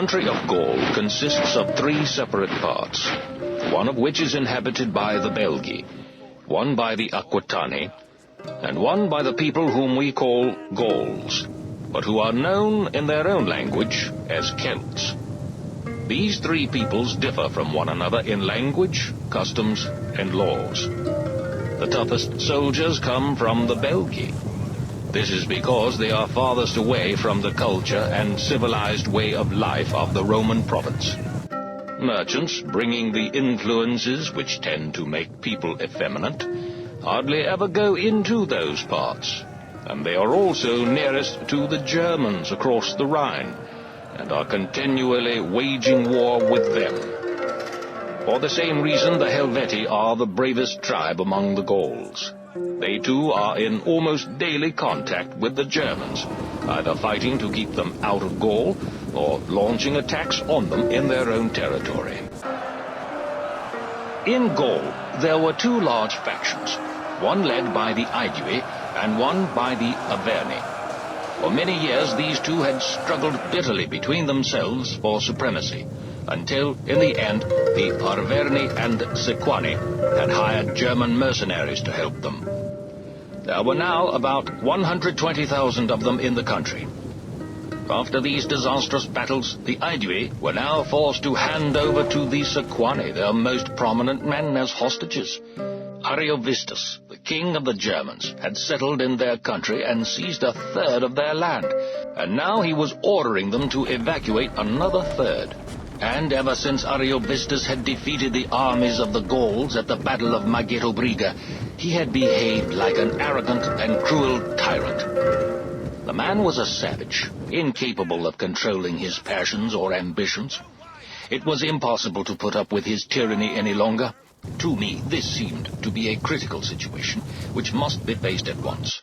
country of Gaul consists of 3 separate parts, one of which is inhabited by the Belgi, one by the Aquitani, and one by the people whom we call Gauls, but who are known in their own language as Celts. These 3 peoples differ from one another in language, customs, and laws. The toughest soldiers come from the Belgi. This is because they are farthest away from the culture and civilized way of life of the Roman province. Merchants, bringing the influences which tend to make people effeminate, hardly ever go into those parts, and they are also nearest to the Germans across the Rhine, and are continually waging war with them. For the same reason, the Helvetii are the bravest tribe among the Gauls. They too are in almost daily contact with the Germans, either fighting to keep them out of Gaul, or launching attacks on them in their own territory. In Gaul, there were 2 large factions, one led by the Aedui and one by the Arverni. For many years these 2 had struggled bitterly between themselves for supremacy, until, in the end, the Arverni and Sequani had hired German mercenaries to help them. There were now about 120,000 of them in the country. After these disastrous battles, the Aedui were now forced to hand over to the Sequani their most prominent men as hostages. Ariovistus, the king of the Germans, had settled in their country and seized 1/3 of their land, and now he was ordering them to evacuate another 1/3. And ever since Ariovistus had defeated the armies of the Gauls at the Battle of Magetobriga, he had behaved like an arrogant and cruel tyrant. The man was a savage, incapable of controlling his passions or ambitions. It was impossible to put up with his tyranny any longer. To me, this seemed to be a critical situation, which must be faced at once.